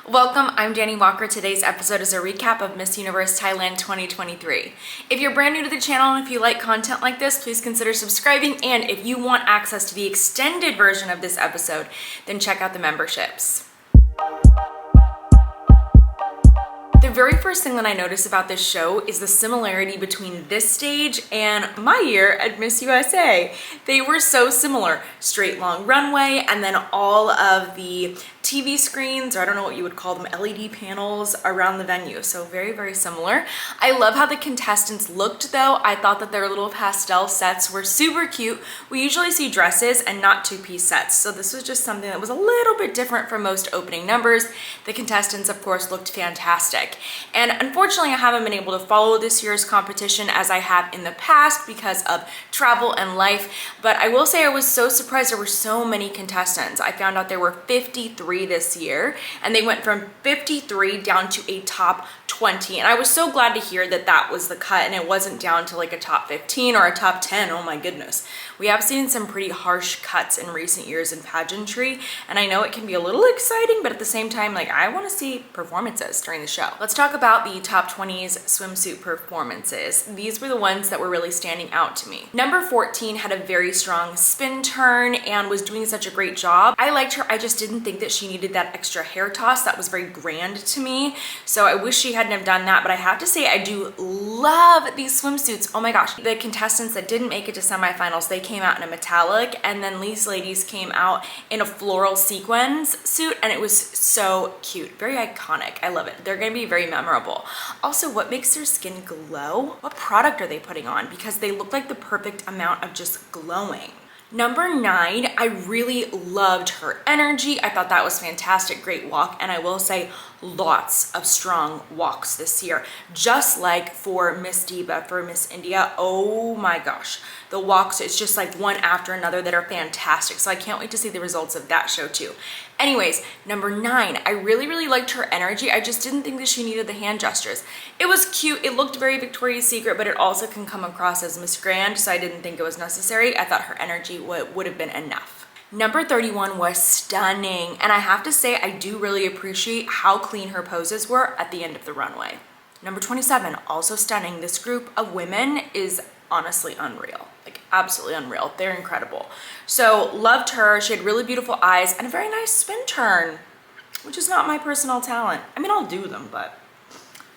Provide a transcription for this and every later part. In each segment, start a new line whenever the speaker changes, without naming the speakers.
Welcome, I'm Dani Walker. Today's episode is a recap of Miss Universe Thailand 2023. If you're brand new to the channel and if you like content like this, please consider subscribing. And if you want access to the extended version of this episode, then check out the memberships. The very first thing that I noticed about this show is the similarity between this stage and my year at Miss USA. They were so similar. Straight long runway and then all of the TV screens, or I don't know what you would call them, LED panels around the venue. So very, very similar. I love how the contestants looked though. I thought that their little pastel sets were super cute. We usually see dresses and not two-piece sets. So this was just something that was a little bit different from most opening numbers. The contestants, of course, looked fantastic. And unfortunately, I haven't been able to follow this year's competition as I have in the past because of travel and life. But I will say I was so surprised there were so many contestants. I found out there were 53 this year, and they went from 53 down to a top 20. And I was so glad to hear that that was the cut and it wasn't down to like a top 15 or a top 10. Oh my goodness. We have seen some pretty harsh cuts in recent years in pageantry, and I know it can be a little exciting, but at the same time, like, I want to see performances during the show. Let's talk about the top 20s swimsuit performances. These were the ones that were really standing out to me. Number 14 had a very strong spin turn and was doing such a great job. I liked her. I just didn't think that she needed that extra hair toss. That was very grand to me. So I wish she hadn't have done that, but I have to say I do love these swimsuits. Oh my gosh. The contestants that didn't make it to semifinals, they came out in a metallic, and then these ladies came out in a floral sequins suit, and it was so cute. Very iconic. I love it. They're gonna be very memorable. Also, what makes their skin glow? What product are they putting on? Because they look like the perfect amount of just glowing. Number 9, I really loved her energy. I thought that was fantastic, great walk, and I will say lots of strong walks this year. Just like for Miss Diva, for Miss India, oh my gosh. The walks, it's just like one after another that are fantastic. So I can't wait to see the results of that show too. Anyways, number 9, I really liked her energy. I just didn't think that she needed the hand gestures. It was cute. It looked very Victoria's Secret, but it also can come across as Miss Grand, so I didn't think it was necessary. I thought her energy would have been enough. Number 31 was stunning, and I have to say I do really appreciate how clean her poses were at the end of the runway. Number 27, also stunning. This group of women is honestly unreal, like absolutely unreal. They're incredible. So loved her. She had really beautiful eyes and a very nice spin turn, which is not my personal talent. I mean, I'll do them, but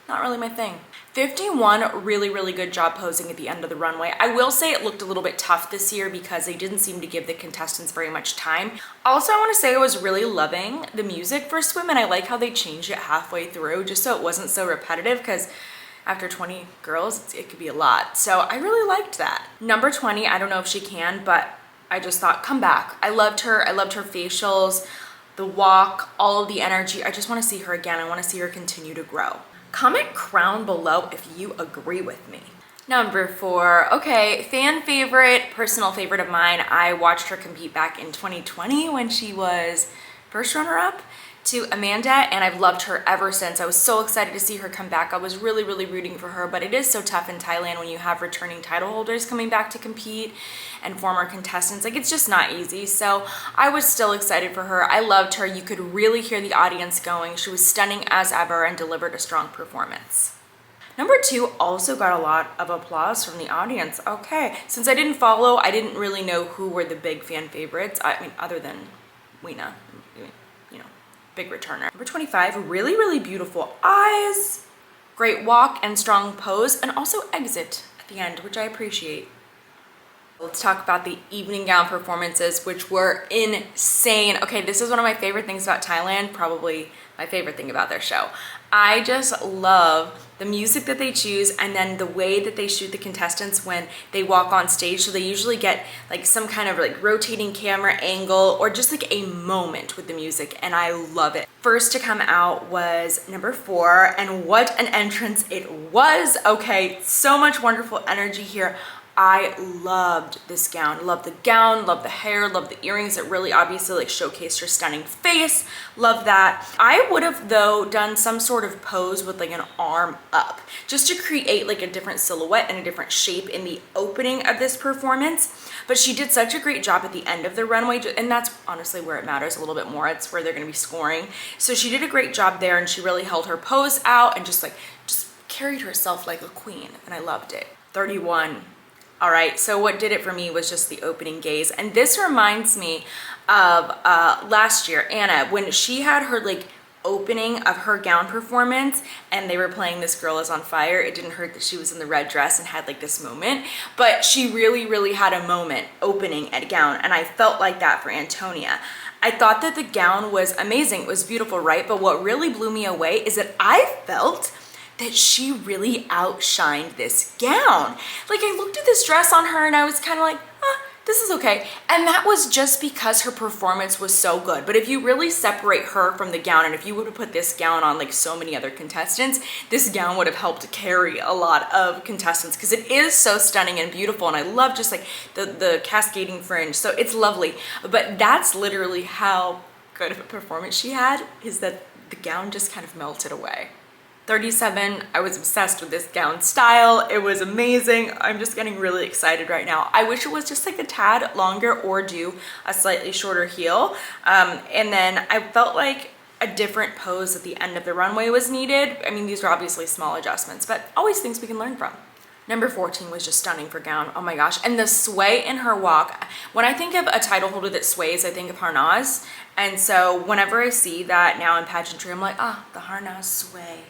not really my thing. 51, really good job posing at the end of the runway. I will say it looked a little bit tough this year because they didn't seem to give the contestants very much time. Also, I want to say I was really loving the music for Swim, and I like how they changed it halfway through just so it wasn't so repetitive, because after 20 girls, it could be a lot. So I really liked that. Number 20, I don't know if she can, but I just thought, come back. I loved her. I loved her facials, the walk, all of the energy. I just want to see her again. I want to see her continue to grow. Comment crown below if you agree with me. Number 4, okay, fan favorite, personal favorite of mine. I watched her compete back in 2020 when she was first runner-up to Amanda, and I've loved her ever since. I was so excited to see her come back. I was really rooting for her, but it is so tough in Thailand when you have returning title holders coming back to compete and former contestants. Like, it's just not easy. So I was still excited for her. I loved her. You could really hear the audience going. She was stunning as ever and delivered a strong performance. Number 2 also got a lot of applause from the audience. Okay, since I didn't follow, I didn't really know who were the big fan favorites. I mean, other than Veena, you know, big returner. Number 25, really beautiful eyes, great walk and strong pose, and also exit at the end, which I appreciate. Let's talk about the evening gown performances, which were insane. Okay, this is one of my favorite things about Thailand, probably my favorite thing about their show. I just love the music that they choose, and then the way that they shoot the contestants when they walk on stage. So they usually get like some kind of like rotating camera angle or just like a moment with the music, and I love it. First to come out was number 4, and what an entrance it was. Okay, so much wonderful energy here. I loved this gown. Loved the gown, loved the hair, loved the earrings. It really obviously like showcased her stunning face. Love that. I would have though done some sort of pose with like an arm up just to create like a different silhouette and a different shape in the opening of this performance. But she did such a great job at the end of the runway, and that's honestly where it matters a little bit more. It's where they're gonna be scoring. So she did a great job there, and she really held her pose out and just carried herself like a queen, and I loved it. 31. All right, so what did it for me was just the opening gaze. And this reminds me of last year, Anna, when she had her like opening of her gown performance and they were playing This Girl Is on Fire. It didn't hurt that she was in the red dress and had like this moment, but she really had a moment opening at gown, and I felt like that for Antonia. I thought that the gown was amazing. It was beautiful, right? But what really blew me away is that I felt that she really outshined this gown. Like I looked at this dress on her and I was kind of like, this is okay. And that was just because her performance was so good. But if you really separate her from the gown, and if you would have put this gown on like so many other contestants, this gown would have helped carry a lot of contestants because it is so stunning and beautiful. And I love just like the cascading fringe. So it's lovely. But that's literally how good of a performance she had, is that the gown just kind of melted away. 37, I was obsessed with this gown style. It was amazing. I'm just getting really excited right now. I wish it was just like a tad longer or do a slightly shorter heel. And then I felt like a different pose at the end of the runway was needed. I mean, these are obviously small adjustments, but always things we can learn from. Number 14 was just stunning for gown. Oh my gosh. And the sway in her walk. When I think of a title holder that sways, I think of harnaz. And so whenever I see that now in pageantry, I'm like, the harnaz sway.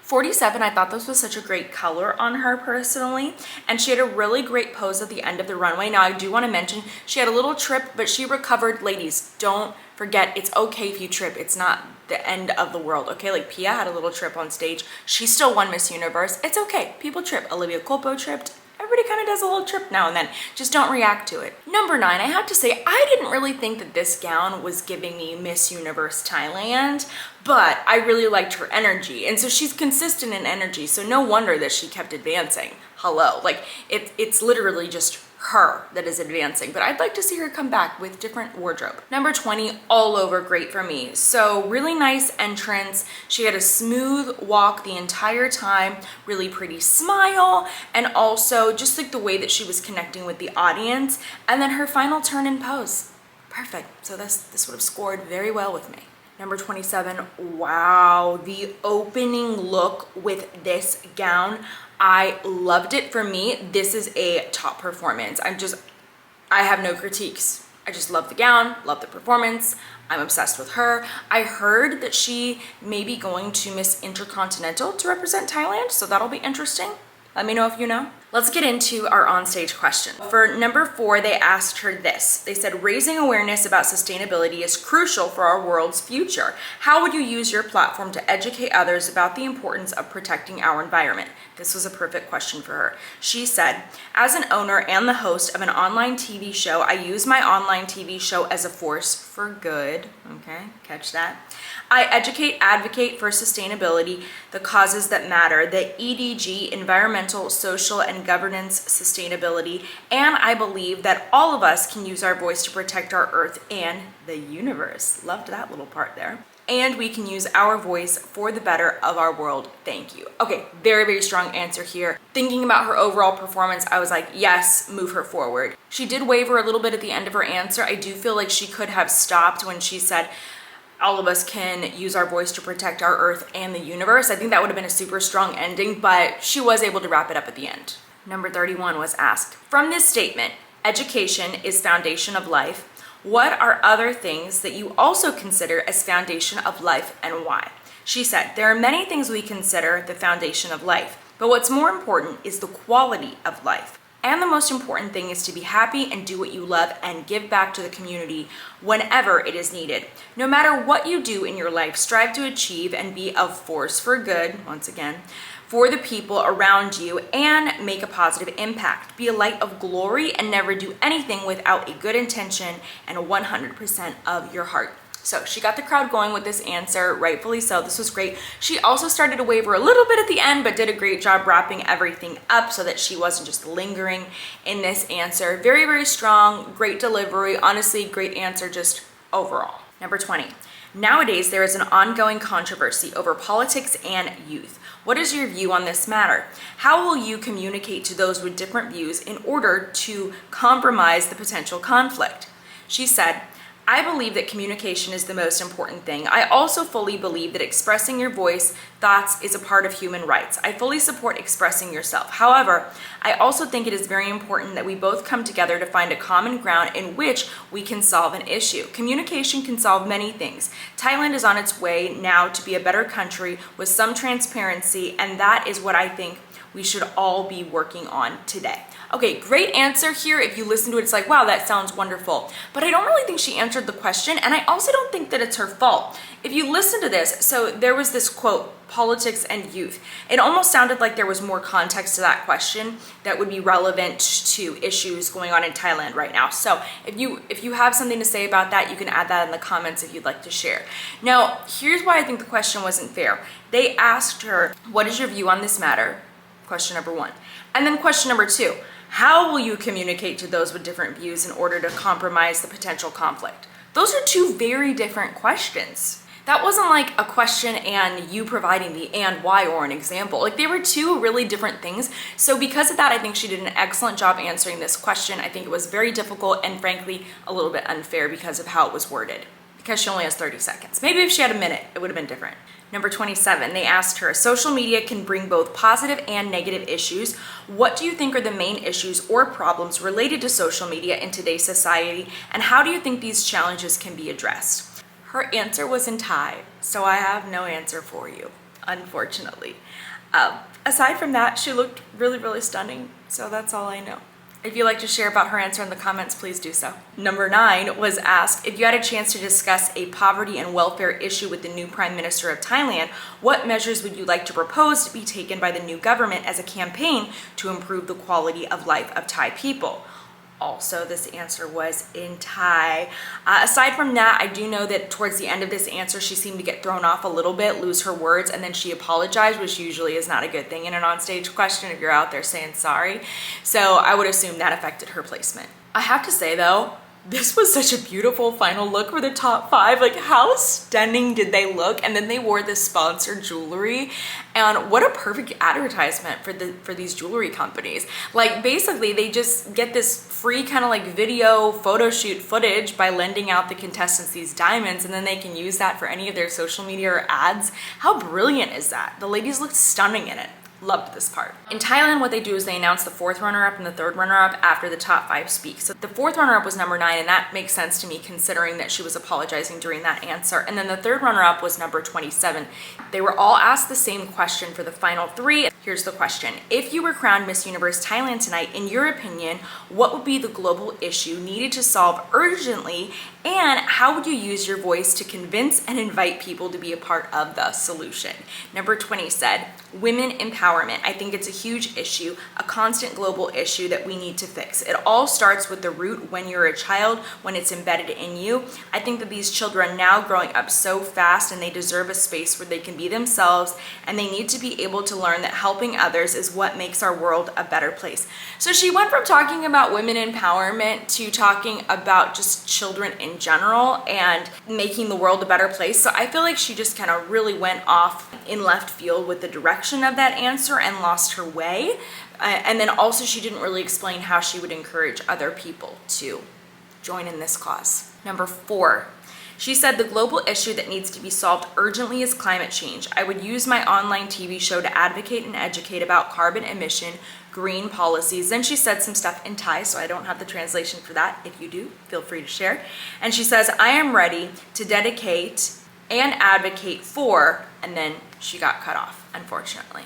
47, I thought this was such a great color on her personally, and she had a really great pose at the end of the runway. Now I do want to mention she had a little trip, but she recovered. Ladies, don't forget, it's okay if you trip. It's not the end of the world, okay? Like Pia had a little trip on stage. She still won Miss Universe. It's okay, people trip. Olivia Culpo tripped. Everybody kind of does a little trip now and then. Just don't react to it. Number 9, I have to say, I didn't really think that this gown was giving me Miss Universe Thailand, but I really liked her energy. And so she's consistent in energy, so no wonder that she kept advancing. Hello, like it's literally just her that is advancing, but I'd like to see her come back with different wardrobe. Number 20, all over great for me. So really nice entrance. She had a smooth walk the entire time, really pretty smile, and also just like the way that she was connecting with the audience, and then her final turn and pose. Perfect. So this would have scored very well with me. Number 27, wow, the opening look with this gown. I loved it. For me, this is a top performance. I have no critiques. I just love the gown, love the performance. I'm obsessed with her. I heard that she may be going to Miss Intercontinental to represent Thailand, so that'll be interesting. Let me know if you know. Let's get into our onstage question. For number 4, they asked her this. They said, raising awareness about sustainability is crucial for our world's future. How would you use your platform to educate others about the importance of protecting our environment? This was a perfect question for her. She said, as an owner and the host of an online TV show, I use my online TV show as a force for good. Okay, catch that. I educate, advocate for sustainability, the causes that matter, the EDG, environmental, social, and governance sustainability, and I believe that all of us can use our voice to protect our earth and the universe. Loved that little part there. And we can use our voice for the better of our world. Thank you. Okay, very strong answer here. Thinking about her overall performance, I was like, yes, move her forward. She did waver a little bit at the end of her answer. I do feel like she could have stopped when she said, all of us can use our voice to protect our earth and the universe. I think that would have been a super strong ending, but she was able to wrap it up at the end. Number 31 was asked, from this statement, education is foundation of life, what are other things that you also consider as foundation of life and why? She said, there are many things we consider the foundation of life, but what's more important is the quality of life. And the most important thing is to be happy and do what you love and give back to the community whenever it is needed. No matter what you do in your life, strive to achieve and be a force for good, once again, for the people around you and make a positive impact. Be a light of glory and never do anything without a good intention and 100% of your heart. So she got the crowd going with this answer, rightfully so. This was great. She also started to waver a little bit at the end, but did a great job wrapping everything up so that she wasn't just lingering in this answer. Very, very strong, great delivery. Honestly, great answer just overall. Number 20. Nowadays, there is an ongoing controversy over politics and youth. What is your view on this matter? How will you communicate to those with different views in order to compromise the potential conflict? She said, I believe that communication is the most important thing. I also fully believe that expressing your voice, thoughts is a part of human rights. I fully support expressing yourself. However, I also think it is very important that we both come together to find a common ground in which we can solve an issue. Communication can solve many things. Thailand is on its way now to be a better country with some transparency, and that is what I think we should all be working on today. Okay, great answer here. If you listen to it, it's like, wow, that sounds wonderful. But I don't really think she answered the question, and I also don't think that it's her fault. If you listen to this, so there was this quote, politics and youth. It almost sounded like there was more context to that question that would be relevant to issues going on in Thailand right now. So if you have something to say about that, you can add that in the comments if you'd like to share. Now, here's why I think the question wasn't fair. They asked her, what is your view on this matter? Question number 1. And then question number 2, how will you communicate to those with different views in order to compromise the potential conflict? Those are 2 very different questions. That wasn't like a question and you providing the and why or an example. Like they were 2 really different things. So because of that, I think she did an excellent job answering this question. I think it was very difficult and frankly, a little bit unfair because of how it was worded. Because she only has 30 seconds. Maybe if she had a minute, it would have been different. Number 27, they asked her, social media can bring both positive and negative issues. What do you think are the main issues or problems related to social media in today's society? And how do you think these challenges can be addressed? Her answer was in Thai, so I have no answer for you, unfortunately. Aside from that, she looked really, really stunning. So that's all I know. If you'd like to share about her answer in the comments, please do so. Number 9 was asked, if you had a chance to discuss a poverty and welfare issue with the new Prime Minister of Thailand, what measures would you like to propose to be taken by the new government as a campaign to improve the quality of life of Thai people? Also, this answer was in Thai. Aside from that, I do know that towards the end of this answer, she seemed to get thrown off a little bit, lose her words, and then she apologized, which usually is not a good thing in an onstage question if you're out there saying sorry. So I would assume that affected her placement. I have to say though, this was such a beautiful final look for the top 5. Like how stunning did they look? And then they wore this sponsored jewelry, and what a perfect advertisement for these jewelry companies. Like basically they just get this free kind of like video photo shoot footage by lending out the contestants these diamonds, and then they can use that for any of their social media or ads. How brilliant is that? The ladies looked stunning in it. Loved this part. In Thailand, what they do is they announce the 4th runner-up and the 3rd runner-up after the top 5 speak. So the 4th runner-up was number 9, and that makes sense to me considering that she was apologizing during that answer. And then the 3rd runner-up was number 27. They were all asked the same question for the final 3. Here's the question. If you were crowned Miss Universe Thailand tonight, in your opinion, what would be the global issue needed to solve urgently, and how would you use your voice to convince and invite people to be a part of the solution? Number 20 said, women empowerment. I think it's a huge issue, a constant global issue that we need to fix. It all starts with the root when you're a child, when it's embedded in you. I think that these children are now growing up so fast, and they deserve a space where they can be themselves, and they need to be able to learn that helping others is what makes our world a better place. So she went from talking about women empowerment to talking about just children in general and making the world a better place. So I feel like she just kind of really went off in left field with the direction of that answer and lost her way. And then also she didn't really explain how she would encourage other people to join in this cause. Number 4. She said the global issue that needs to be solved urgently is climate change. I would use my online TV show to advocate and educate about carbon emission, green policies. Then she said some stuff in Thai, so I don't have the translation for that. If you do, feel free to share. And she says, I am ready to dedicate and advocate for, and then she got cut off, unfortunately.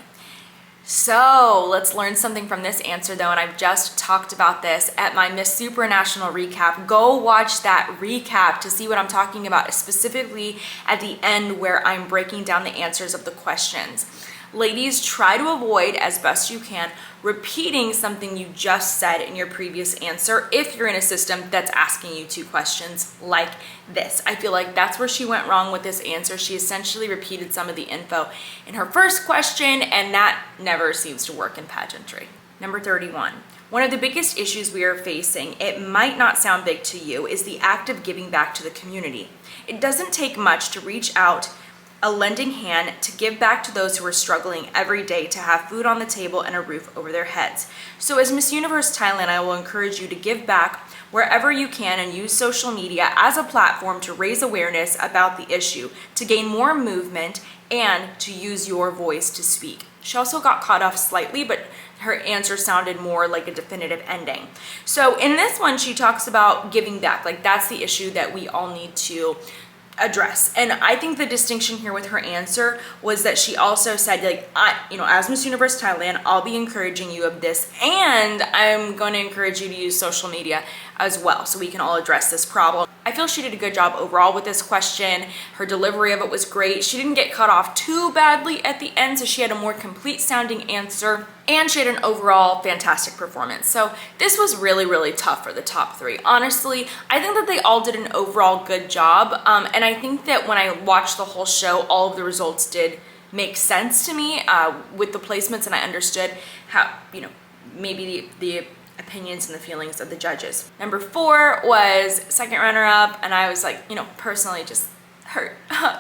So let's learn something from this answer though, and I've just talked about this at my Miss Supranational recap. Go watch that recap to see what I'm talking about, specifically at the end where I'm breaking down the answers of the questions. Ladies, try to avoid as best you can repeating something you just said in your previous answer if you're in a system that's asking you 2 questions like this. I feel like that's where she went wrong with this answer. She essentially repeated some of the info in her first question, and that never seems to work in pageantry. Number 31. One of the biggest issues we are facing, it might not sound big to you, is the act of giving back to the community. It doesn't take much to reach out a lending hand to give back to those who are struggling every day to have food on the table and a roof over their heads. So as Miss Universe Thailand, I will encourage you to give back wherever you can and use social media as a platform to raise awareness about the issue, to gain more movement, and to use your voice to speak. She also got caught off slightly, but her answer sounded more like a definitive ending. So in this one, she talks about giving back. Like, that's the issue that we all need to address. And I think the distinction here with her answer was that she also said, like, as Miss Universe Thailand, I'll be encouraging you of this, and I'm going to encourage you to use social media as well, so we can all address this problem. I feel she did a good job overall with this question. Her delivery of it was great. She didn't get cut off too badly at the end, so she had a more complete sounding answer, and she had an overall fantastic performance. So this was really, really tough for the top 3. Honestly, I think that they all did an overall good job, and I think that when I watched the whole show, all of the results did make sense to me with the placements, and I understood how, maybe the opinions and the feelings of the judges. Number 4 was second runner-up, and I was like, personally just hurt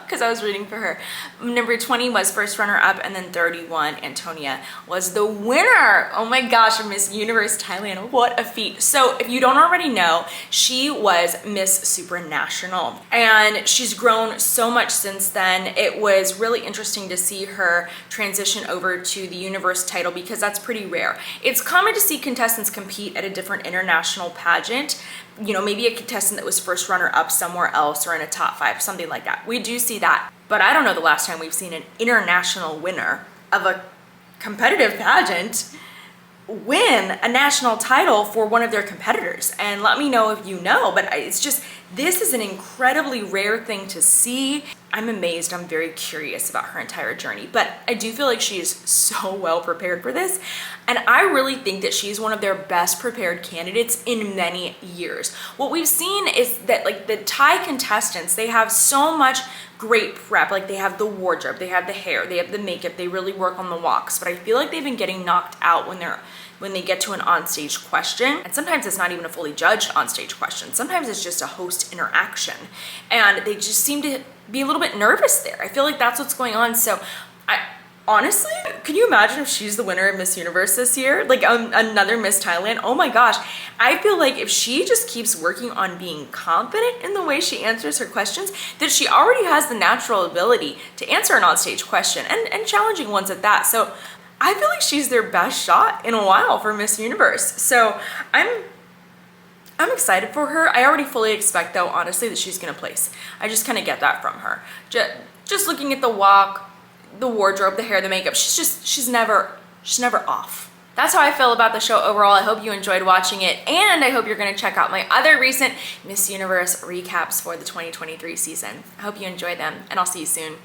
because I was rooting for her. Number 20 was first runner-up, and then 31, Antonia, was the winner. Oh my gosh, Miss Universe Thailand, what a feat. So if you don't already know, she was Miss Supranational, and she's grown so much since then. It was really interesting to see her transition over to the Universe title because that's pretty rare. It's common to see contestants compete at a different international pageant, maybe a contestant that was first runner-up somewhere else or in a top 5, something like that. We do see that, but I don't know the last time we've seen an international winner of a competitive pageant win a national title for one of their competitors. And let me know if you know, but it's just, this is an incredibly rare thing to see. I'm amazed. I'm very curious about her entire journey, but I do feel like she is so well prepared for this. And I really think that she's one of their best prepared candidates in many years. What we've seen is that, like, the Thai contestants, they have so much great prep. Like, they have the wardrobe, they have the hair, they have the makeup, they really work on the walks, but I feel like they've been getting knocked out when they get to an onstage question. And sometimes it's not even a fully judged onstage question. Sometimes it's just a host interaction. And they just seem to be a little bit nervous there. I feel like that's what's going on. So honestly, can you imagine if she's the winner of Miss Universe this year? Like another Miss Thailand? Oh my gosh. I feel like if she just keeps working on being confident in the way she answers her questions, that she already has the natural ability to answer an onstage question and challenging ones at that. So I feel like she's their best shot in a while for Miss Universe. So I'm excited for her. I already fully expect, though, honestly, that she's gonna place. I just kind of get that from her. Just looking at the walk, the wardrobe, the hair, the makeup, she's never off. That's how I feel about the show overall. I hope you enjoyed watching it, and I hope you're gonna check out my other recent Miss Universe recaps for the 2023 season. I hope you enjoy them, and I'll see you soon.